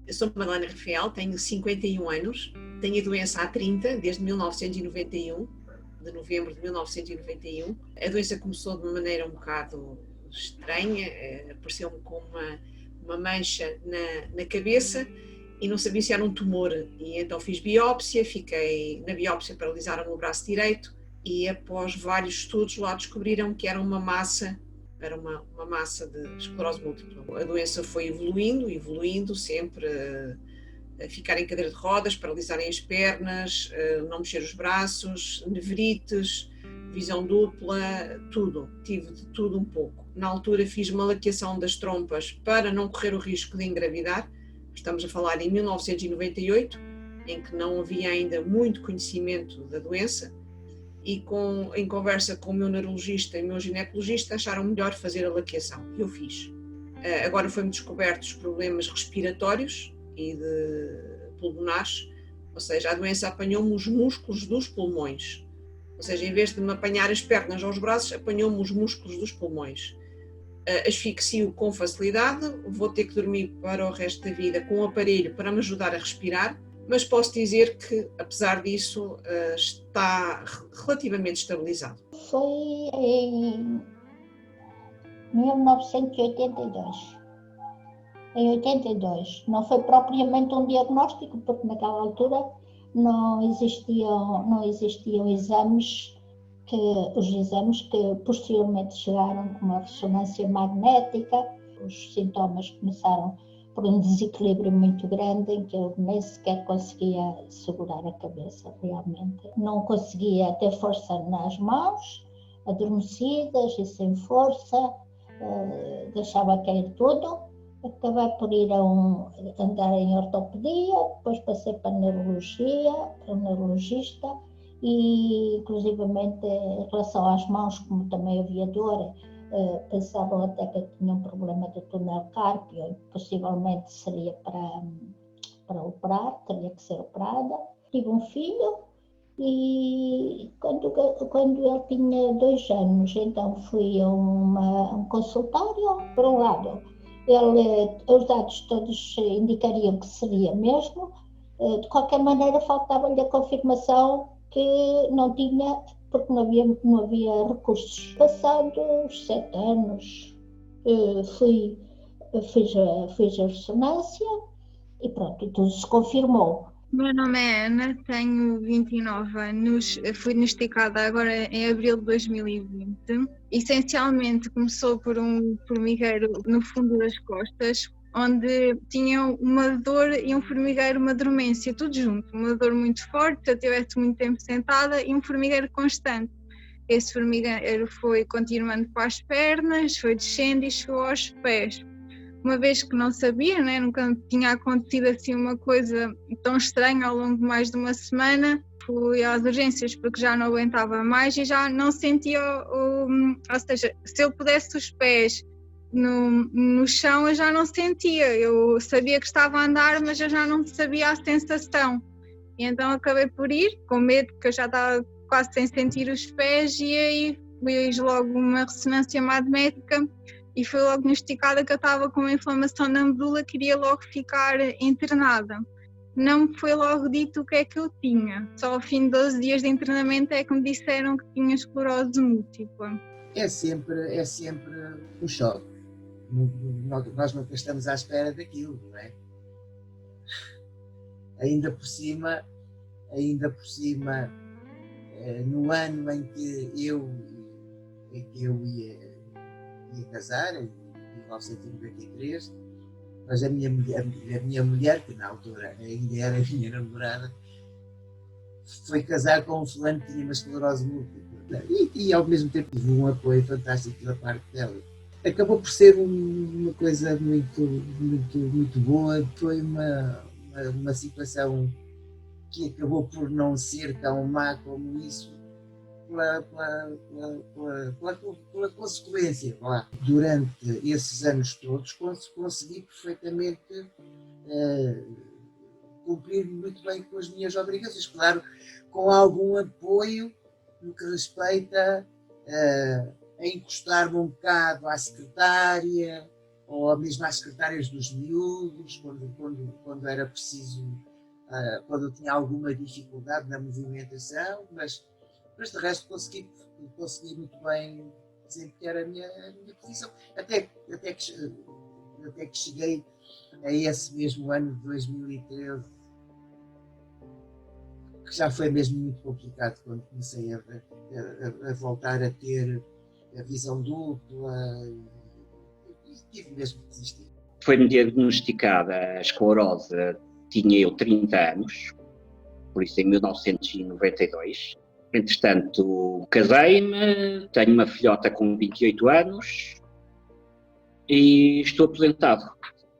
Eu sou Madalena Rafael, tenho 51 anos, tenho a doença há 30, desde 1991, de novembro de 1991. A doença começou de uma maneira um bocado estranha, apareceu-me com uma mancha na cabeça e não sabia se era um tumor. E então fiz biópsia, fiquei na biópsia, paralisaram o braço direito e após vários estudos lá descobriram que era uma massa de esclerose múltipla. A doença foi evoluindo, sempre a ficar em cadeira de rodas, paralisarem as pernas, não mexer os braços, nevrites, visão dupla, tudo. Tive de tudo um pouco. Na altura fiz uma laqueação das trompas para não correr o risco de engravidar. Estamos a falar em 1998, em que não havia ainda muito conhecimento da doença. E em conversa com o meu neurologista e o meu ginecologista acharam melhor fazer a laqueação. E eu fiz. Agora foi-me descobertos problemas respiratórios e de pulmonares, ou seja, a doença apanhou-me os músculos dos pulmões. Ou seja, em vez de me apanhar as pernas ou os braços, apanhou-me os músculos dos pulmões. Asfixio com facilidade, vou ter que dormir para o resto da vida com um aparelho para me ajudar a respirar, mas posso dizer que, apesar disso, está relativamente estabilizado. Foi em 1982. Em 82. Não foi propriamente um diagnóstico, porque naquela altura não existiam os exames que posteriormente chegaram com uma ressonância magnética. Os sintomas começaram por um desequilíbrio muito grande em que eu nem sequer conseguia segurar a cabeça realmente. Não conseguia ter força nas mãos, adormecidas e sem força, deixava cair tudo. Acabei por ir andar em ortopedia, depois passei para o neurologista e inclusivamente em relação às mãos, como também havia dor, pensavam até que eu tinha um problema do túnel cárpio e possivelmente seria para operar, teria que ser operada. Tive um filho e quando ele tinha 2 anos, então fui a um consultório. Por um lado, os dados todos indicariam que seria mesmo, de qualquer maneira faltava-lhe a confirmação que não tinha, porque não havia recursos. Passados 7 anos, fiz a ressonância e pronto, e tudo se confirmou. Meu nome é Ana, tenho 29 anos, fui diagnosticada agora em abril de 2020. Essencialmente começou por um formigueiro no fundo das costas, onde tinha uma dor e um formigueiro, uma dormência, tudo junto. Uma dor muito forte, se eu estivesse muito tempo sentada, e um formigueiro constante. Esse formigueiro foi continuando para as pernas, foi descendo e chegou aos pés. Uma vez que não sabia, né, nunca tinha acontecido assim uma coisa tão estranha ao longo de mais de uma semana, fui às urgências porque já não aguentava mais e já não sentia, ou seja, se eu pudesse os pés no chão eu já não sentia, eu sabia que estava a andar, mas eu já não sabia a sensação. E então acabei por ir, com medo, porque eu já estava quase sem sentir os pés, e aí fiz logo uma ressonância magnética e foi logo diagnosticada que eu estava com uma inflamação na medula, queria logo ficar internada. Não me foi logo dito o que é que eu tinha, só ao fim de 12 dias de internamento é que me disseram que tinha esclerose múltipla. É sempre um choque. Nós nunca estamos à espera daquilo, não é? Ainda por cima, no ano em que eu ia casar, em 1993, mas a minha mulher, que na altura ainda era a minha namorada, foi casar com um fulano que tinha uma esclerose múltipla e ao mesmo tempo tive um apoio fantástico da parte dela. Acabou por ser uma coisa muito boa. Foi uma situação que acabou por não ser tão má como isso, pela consequência. Durante esses anos todos consegui perfeitamente cumprir muito bem com as minhas obrigações, claro, com algum apoio no que respeita a encostar-me um bocado à secretária, ou mesmo às secretárias dos miúdos, quando era preciso, quando eu tinha alguma dificuldade na movimentação, mas de resto consegui muito bem desempenhar a minha posição, até que cheguei a esse mesmo ano de 2013, que já foi mesmo muito complicado, quando comecei a voltar a ter a visão dupla e tive mesmo que desistir. Foi-me diagnosticada a esclerose, tinha eu 30 anos, por isso em 1992. Entretanto, casei-me, tenho uma filhota com 28 anos e estou aposentado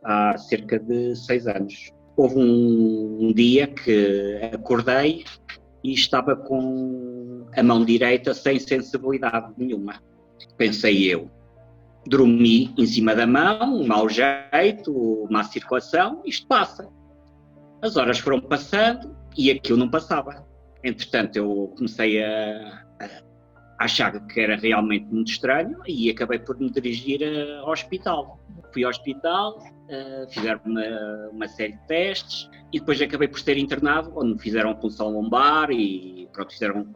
há cerca de 6 anos. Houve um dia que acordei e estava com a mão direita sem sensibilidade nenhuma. Pensei eu, dormi em cima da mão, um mau jeito, má circulação, isto passa. As horas foram passando e aquilo não passava. Entretanto, eu comecei a achar que era realmente muito estranho e acabei por me dirigir ao hospital. Fui ao hospital, fizeram uma série de testes e depois acabei por ser internado, onde me fizeram punção lombar e pronto, fizeram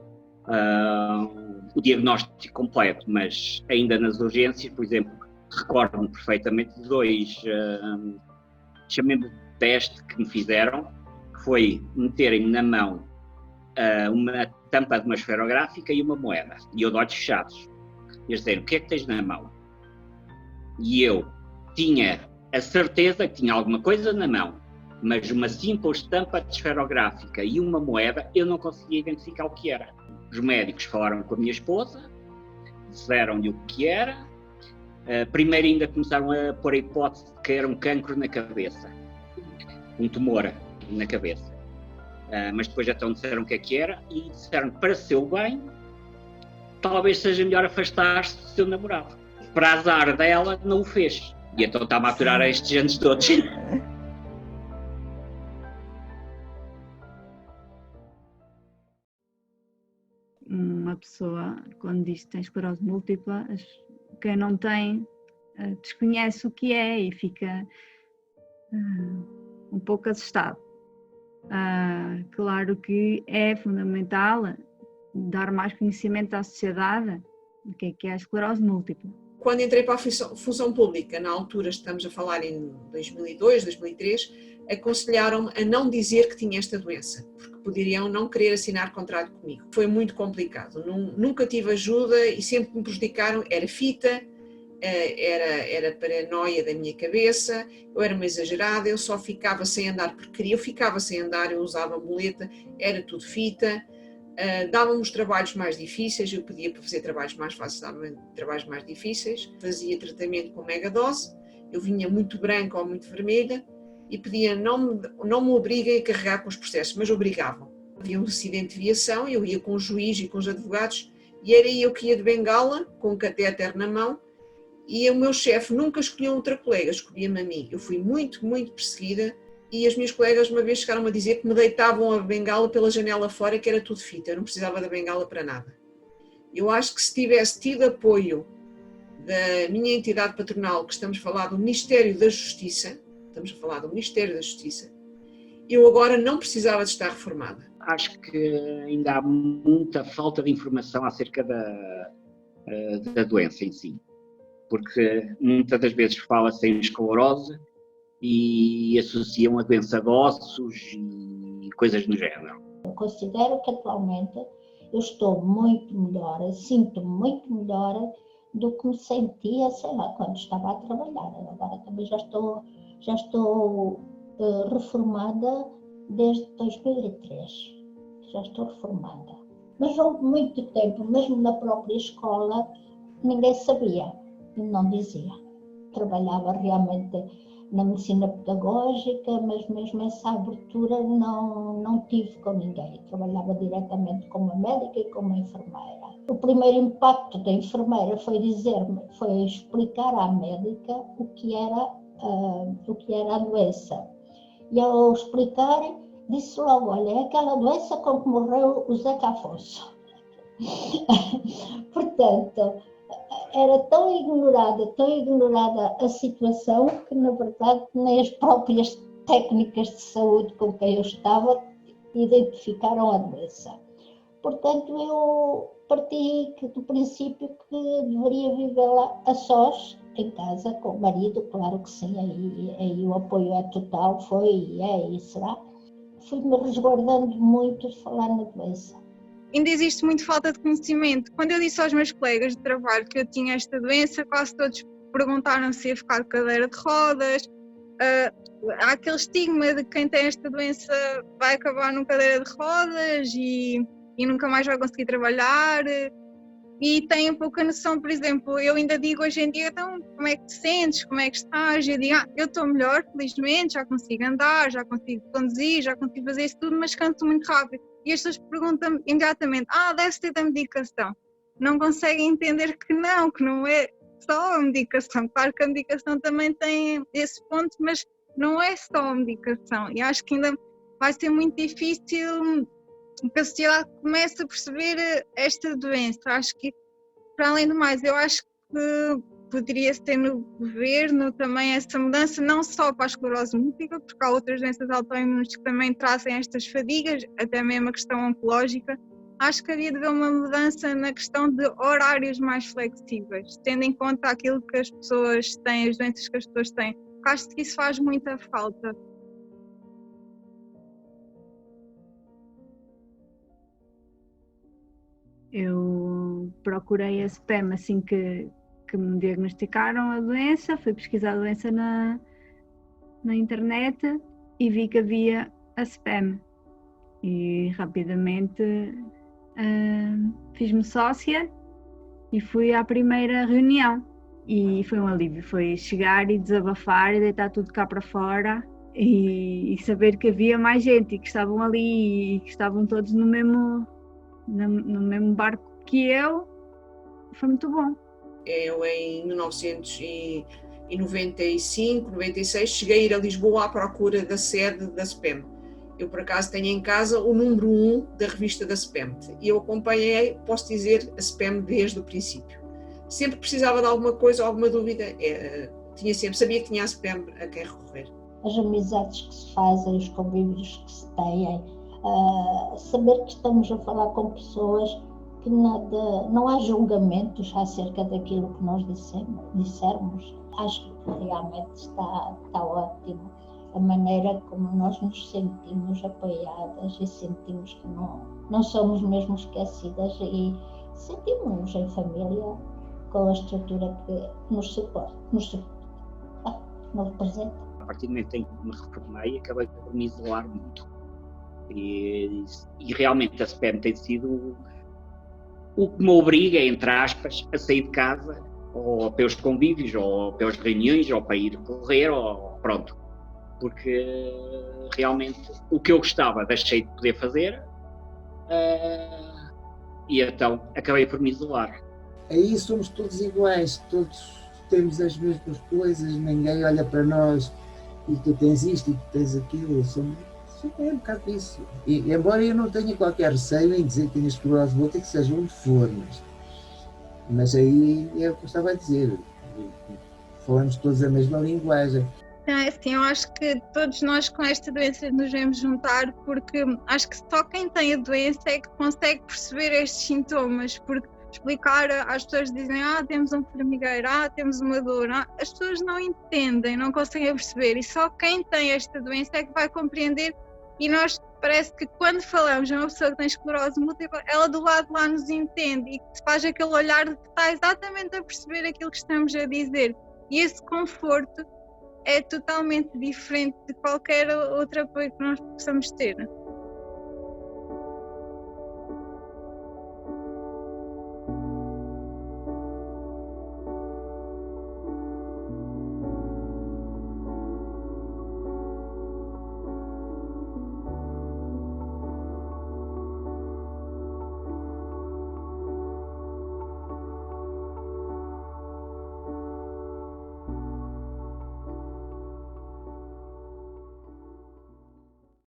o diagnóstico completo, mas ainda nas urgências, por exemplo, recordo-me perfeitamente de 2 chamemos de teste que me fizeram, que foi meterem na mão uma tampa de uma esferográfica e uma moeda, e eu de olhos fechados. Eles disseram, o que é que tens na mão? E eu tinha a certeza que tinha alguma coisa na mão, mas uma simples tampa de esferográfica e uma moeda, eu não conseguia identificar o que era. Os médicos falaram com a minha esposa, disseram-lhe o que era, primeiro ainda começaram a pôr a hipótese de que era um cancro na cabeça, um tumor na cabeça. Mas depois então disseram o que é que era e disseram que para seu bem, talvez seja melhor afastar-se do seu namorado. Para azar dela, não o fez. E então está-me a aturar a estes anos todos. Uma pessoa, quando diz que tem esclerose múltipla, quem não tem desconhece o que é e fica um pouco assustado. Claro que é fundamental dar mais conhecimento à sociedade do que é a esclerose múltipla. Quando entrei para a função pública, na altura estamos a falar em 2002, 2003, aconselharam-me a não dizer que tinha esta doença, porque poderiam não querer assinar contrato comigo. Foi muito complicado, nunca tive ajuda e sempre me prejudicaram, era fita, era paranoia da minha cabeça, eu era uma exagerada, eu só ficava sem andar porque queria, eu ficava sem andar, eu usava muleta, era tudo fita, davam-me os trabalhos mais difíceis, eu pedia para fazer trabalhos mais fáceis, davam-me trabalhos mais difíceis, fazia tratamento com megadose, eu vinha muito branca ou muito vermelha e pedia não me obriguem a carregar com os processos, mas obrigavam. Havia um acidente de viação, eu ia com o juiz e com os advogados e era eu que ia de bengala, com o catéter na mão, e o meu chefe nunca escolheu outra colega, escolhia-me a mim. Eu fui muito, muito perseguida e as minhas colegas uma vez chegaram a dizer que me deitavam a bengala pela janela fora, que era tudo fita, eu não precisava da bengala para nada. Eu acho que se tivesse tido apoio da minha entidade patronal, que estamos a falar do Ministério da Justiça, eu agora não precisava de estar reformada. Acho que ainda há muita falta de informação acerca da doença em si. Porque muitas das vezes fala-se em esclerose e associam a doença de ossos e coisas do género. Eu considero que atualmente eu estou muito melhor, sinto-me muito melhor do que me sentia, sei lá, quando estava a trabalhar. Agora também já estou reformada desde 2003, já estou reformada. Mas houve muito tempo, mesmo na própria escola, ninguém sabia. Não dizia. Trabalhava realmente na medicina pedagógica, mas mesmo essa abertura não tive com ninguém. Trabalhava diretamente com uma médica e com uma enfermeira. O primeiro impacto da enfermeira foi explicar à médica o que era a doença. E ao explicar, disse logo, olha, é aquela doença com que morreu o Zeca Afonso. Portanto, era tão ignorada a situação que, na verdade, nem as próprias técnicas de saúde com quem eu estava identificaram a doença. Portanto, eu parti do princípio que deveria viver lá a sós, em casa, com o marido, claro que sim, aí o apoio é total, foi e é e será. Fui-me resguardando muito de falar na doença. Ainda existe muito falta de conhecimento. Quando eu disse aos meus colegas de trabalho que eu tinha esta doença, quase todos perguntaram se ia ficar de cadeira de rodas. Há aquele estigma de que quem tem esta doença vai acabar numa cadeira de rodas e nunca mais vai conseguir trabalhar. E tenho pouca noção, por exemplo, eu ainda digo hoje em dia, então, como é que te sentes, como é que estás? Eu digo, eu estou melhor, felizmente, já consigo andar, já consigo conduzir, já consigo fazer isso tudo, mas canto muito rápido. E as pessoas perguntam-me imediatamente, deve ser da medicação. Não conseguem entender que não é só a medicação. Claro que a medicação também tem esse ponto, mas não é só a medicação. E acho que ainda vai ser muito difícil que a sociedade comece a perceber esta doença. Acho que, para além do mais, eu acho que poderia ser no governo também essa mudança, não só para a esclerose múltipla, porque há outras doenças autoimunes que também trazem estas fadigas, até mesmo a questão oncológica. Acho que havia de haver uma mudança na questão de horários mais flexíveis, tendo em conta aquilo que as pessoas têm, as doenças que as pessoas têm. Acho que isso faz muita falta. Eu procurei a SPEM assim que me diagnosticaram a doença, fui pesquisar a doença na internet e vi que havia a SPEM e rapidamente fiz-me sócia e fui à primeira reunião e foi um alívio, foi chegar e desabafar e deitar tudo cá para fora e saber que havia mais gente e que estavam ali e que estavam todos no mesmo barco que eu, foi muito bom. Eu em 1995, 96, cheguei a ir a Lisboa à procura da sede da SPEM. Eu por acaso tenho em casa o número 1 da revista da SPEM e eu acompanhei, posso dizer, a SPEM desde o princípio. Sempre que precisava de alguma coisa, alguma dúvida, sabia que tinha a SPEM a quem recorrer. As amizades que se fazem, os convívios que se têm, saber que estamos a falar com pessoas que não há julgamentos acerca daquilo que nós dissermos. Acho que realmente está ótimo a maneira como nós nos sentimos apoiadas e sentimos que não somos mesmo esquecidas e sentimos-nos em família com a estrutura que nos suporta, nos representa. A partir do momento em que me reformei, acabei por me isolar muito. E realmente a SPEM tem sido o que me obriga, entre aspas, a sair de casa, ou para os convívios, ou para as reuniões, ou para ir correr, ou pronto. Porque realmente o que eu gostava deixei de poder fazer e então acabei por me isolar. Aí somos todos iguais, todos temos as mesmas coisas, ninguém olha para nós e tu tens isto e tu tens aquilo, é um bocado disso. E, embora eu não tenha qualquer receio em dizer que tenho esclerose múltipla, que seja onde for, mas aí é o que eu estava a dizer, falamos todos a mesma linguagem. Sim, eu acho que todos nós com esta doença nos devemos juntar, porque acho que só quem tem a doença é que consegue perceber estes sintomas, porque explicar às pessoas dizem, temos um formigueiro, temos uma dor, as pessoas não entendem, não conseguem perceber, e só quem tem esta doença é que vai compreender. E nós, parece que quando falamos a uma pessoa que tem esclerose múltipla, ela do lado de lá nos entende e que faz aquele olhar de que está exatamente a perceber aquilo que estamos a dizer. E esse conforto é totalmente diferente de qualquer outro apoio que nós possamos ter.